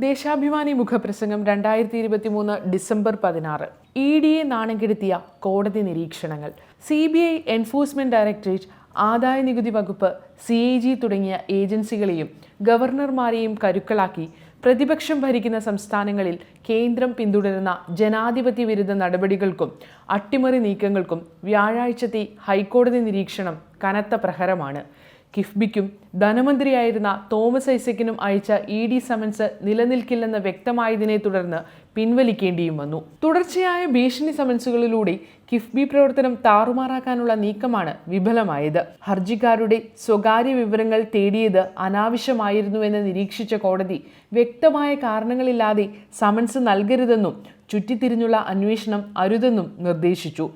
ദേശാഭിമാനി മുഖപ്രസംഗം 2023 ഡിസംബർ 16. EDയെ നാണം കെടുത്തിയ കോടതി നിരീക്ഷണങ്ങൾ. CBI എൻഫോഴ്സ്മെന്റ് ഡയറക്ടറേറ്റ്, ആദായ നികുതി വകുപ്പ്, CAG തുടങ്ങിയ ഏജൻസികളെയും ഗവർണർമാരെയും കരുക്കളാക്കി പ്രതിപക്ഷം ഭരിക്കുന്ന സംസ്ഥാനങ്ങളിൽ കേന്ദ്രം പിന്തുടരുന്ന ജനാധിപത്യ വിരുദ്ധ നടപടികൾക്കും അട്ടിമറി നീക്കങ്ങൾക്കും വ്യാഴാഴ്ചത്തെ ഹൈക്കോടതി നിരീക്ഷണം കനത്ത പ്രഹരമാണ്. കിഫ്ബിക്കും ധനമന്ത്രിയായിരുന്ന തോമസ് ഐസക്കിനും അയച്ച ED സമൻസ് നിലനിൽക്കില്ലെന്ന് വ്യക്തമായതിനെ തുടർന്ന് പിൻവലിക്കേണ്ടിയും വന്നു. തുടർച്ചയായ ഭീഷണി സമൻസുകളിലൂടെ കിഫ്ബി പ്രവർത്തനം താറുമാറാക്കാനുള്ള നീക്കമാണ് വിഫലമായത്. ഹർജിക്കാരുടെ സ്വകാര്യ വിവരങ്ങൾ തേടിയത് അനാവശ്യമായിരുന്നുവെന്ന് നിരീക്ഷിച്ച കോടതി വ്യക്തമായ കാരണങ്ങളില്ലാതെ സമൻസ് നൽകരുതെന്നും ചുറ്റിത്തിരിഞ്ഞുള്ള അന്വേഷണം അരുതെന്നും നിർദ്ദേശിച്ചു.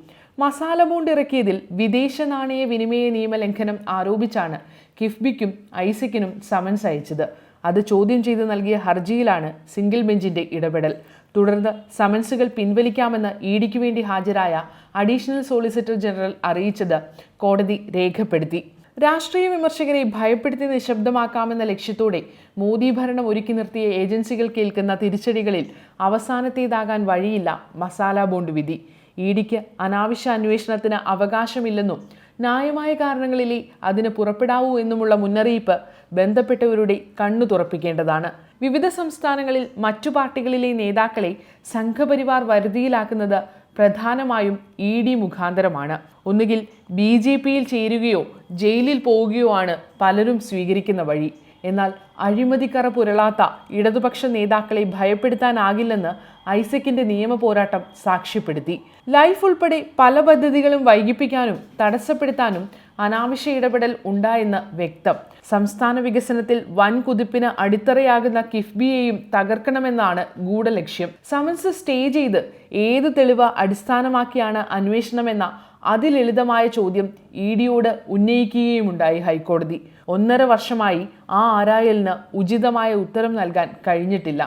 മസാല ബോണ്ട് ഇറക്കിയതിൽ വിദേശ നാണയ വിനിമയ നിയമലംഘനം ആരോപിച്ചാണ് കിഫ്ബിക്കും ഐസക്കിനും സമൻസ് അയച്ചത്. അത് ചോദ്യം ചെയ്ത് നൽകിയ ഹർജിയിലാണ് സിംഗിൾ ബെഞ്ചിന്റെ ഇടപെടൽ. തുടർന്ന് സമൻസുകൾ പിൻവലിക്കാമെന്ന് EDക്ക് വേണ്ടി ഹാജരായ അഡീഷണൽ സോളിസിറ്റർ ജനറൽ അറിയിച്ചത് കോടതി രേഖപ്പെടുത്തി. രാഷ്ട്രീയ വിമർശകരെ ഭയപ്പെടുത്തി നിശബ്ദമാക്കാമെന്ന ലക്ഷ്യത്തോടെ മോദി ഭരണം ഒരുക്കി നിർത്തിയ ഏജൻസികൾ കേൾക്കുന്ന തിരിച്ചടികളിൽ അവസാനത്തേതാകാൻ വഴിയില്ല മസാല ബോണ്ട് വിധി. EDക്ക് അനാവശ്യ അന്വേഷണത്തിന് അവകാശമില്ലെന്നും ന്യായമായ കാരണങ്ങളിലേ അതിന് പുറപ്പെടാവൂ എന്നുമുള്ള മുന്നറിയിപ്പ് ബന്ധപ്പെട്ടവരുടെ കണ്ണു തുറപ്പിക്കേണ്ടതാണ്. വിവിധ സംസ്ഥാനങ്ങളിൽ മറ്റു പാർട്ടികളിലെ നേതാക്കളെ സംഘപരിവാർ വരുതിയിലാക്കുന്നത് പ്രധാനമായും ED മുഖാന്തരമാണ്. ഒന്നുകിൽ BJPയിൽ ചേരുകയോ ജയിലിൽ പോവുകയോ ആണ് പലരും സ്വീകരിക്കുന്ന വഴി. എന്നാൽ അഴിമതിക്കറ പുരളാത്ത ഇടതുപക്ഷ നേതാക്കളെ ഭയപ്പെടുത്താനാകില്ലെന്ന് ഐസക്കിന്റെ നിയമ പോരാട്ടം സാക്ഷ്യപ്പെടുത്തി. ലൈഫ് ഉൾപ്പെടെ പല പദ്ധതികളും വൈകിപ്പിക്കാനും തടസ്സപ്പെടുത്താനും അനാവശ്യ ഇടപെടൽ ഉണ്ടായെന്ന് വ്യക്തം. സംസ്ഥാന വികസനത്തിൽ വൻ കുതിപ്പിന് അടിത്തറയാകുന്ന കിഫ്ബിയെയും തകർക്കണമെന്നാണ് ഗൂഢലക്ഷ്യം. സമൻസ് സ്റ്റേ ചെയ്ത് ഏത് തെളിവ് അടിസ്ഥാനമാക്കിയാണ് അന്വേഷണമെന്ന അതിലളിതമായ ചോദ്യം EDയോട് ഉന്നയിക്കുകയുമുണ്ടായി ഹൈക്കോടതി. 1.5 വർഷമായി ആ ആരായലിന് ഉചിതമായ ഉത്തരം നൽകാൻ കഴിഞ്ഞിട്ടില്ല.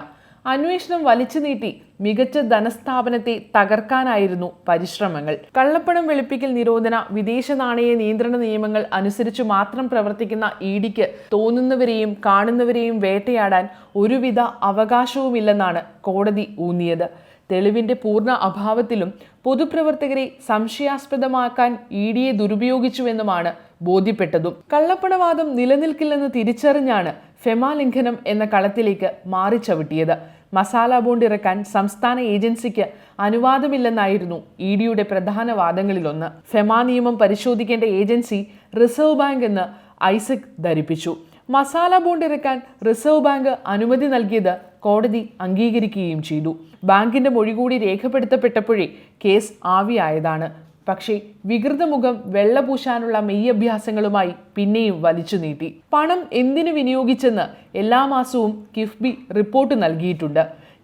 അന്വേഷണം വലിച്ചു നീട്ടി മികച്ച ധനസ്ഥാപനത്തെ തകർക്കാനായിരുന്നു പരിശ്രമങ്ങൾ. കള്ളപ്പണം വെളുപ്പിക്കൽ നിരോധന, വിദേശ നാണയ നിയന്ത്രണ നിയമങ്ങൾ അനുസരിച്ച് മാത്രം പ്രവർത്തിക്കുന്ന EDക്ക് തോന്നുന്നവരെയും കാണുന്നവരെയും വേട്ടയാടാൻ ഒരുവിധ അവകാശവുമില്ലെന്നാണ് കോടതി ഊന്നിയത്. തെളിവിന്റെ പൂർണ്ണ അഭാവത്തിലും പൊതുപ്രവർത്തകരെ സംശയാസ്പദമാക്കാൻ EDയെ ദുരുപയോഗിച്ചുവെന്നുമാണ് ബോധ്യപ്പെട്ടതും. കള്ളപ്പണവാദം നിലനിൽക്കില്ലെന്ന് തിരിച്ചറിഞ്ഞാണ് ഫെമ ലംഘനം എന്ന കളത്തിലേക്ക് മാറിച്ചവിട്ടിയത്. മസാല ബോണ്ട് ഇറക്കാൻ സംസ്ഥാന ഏജൻസിക്ക് അനുവാദമില്ലെന്നായിരുന്നു EDയുടെ പ്രധാന വാദങ്ങളിലൊന്ന്. ഫെമ നിയമം പരിശോധിക്കേണ്ട ഏജൻസി റിസർവ് ബാങ്ക് എന്ന് ഐസക് ധരിപ്പിച്ചു. മസാല ബോണ്ട് ഇറക്കാൻ റിസർവ് ബാങ്ക് അനുമതി നൽകിയത് കോടതി അംഗീകരിക്കുകയും ചെയ്തു. ബാങ്കിന്റെ മൊഴി കൂടി രേഖപ്പെടുത്തപ്പെട്ടപ്പോഴേ കേസ് ആവിയായതാണ്. പക്ഷേ വികൃതമുഖം വെള്ളപൂശാനുള്ള മെയ്യഭ്യാസങ്ങളുമായി പിന്നെയും വലിച്ചു നീട്ടി. പണം എന്തിനു വിനിയോഗിച്ചെന്ന് എല്ലാ മാസവും കിഫ്ബി റിപ്പോർട്ട് നൽകിയിട്ടുണ്ട്.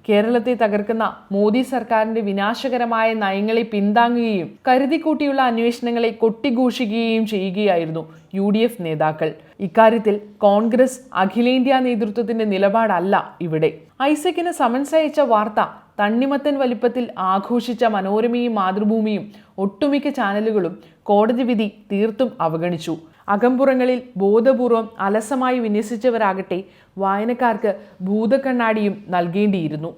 കേരളത്തെ തകർക്കുന്ന മോദി സർക്കാരിന്റെ വിനാശകരമായ നയങ്ങളെ പിന്താങ്ങുകയും കരുതിക്കൂട്ടിയുള്ള അന്വേഷണങ്ങളെ കൊട്ടിഘോഷിക്കുകയും ചെയ്യുകയായിരുന്നു UDF നേതാക്കൾ. ഇക്കാര്യത്തിൽ കോൺഗ്രസ് അഖിലേന്ത്യാ നേതൃത്വത്തിന്റെ നിലപാടല്ല ഇവിടെ. ഐസക്കിന് സമൻസ് അയച്ച വാർത്ത തണ്ണിമത്തൻ വലിപ്പത്തിൽ ആഘോഷിച്ച മനോരമയും മാതൃഭൂമിയും ഒട്ടുമിക്ക ചാനലുകളും കോടതി വിധി തീർത്തും അവഗണിച്ചു. അകംപുറങ്ങളിൽ ബോധപൂർവം അലസമായി വിന്യസിച്ചവരാകട്ടെ വായനക്കാർക്ക് ഭൂതക്കണ്ണാടിയും നൽകേണ്ടിയിരുന്നു.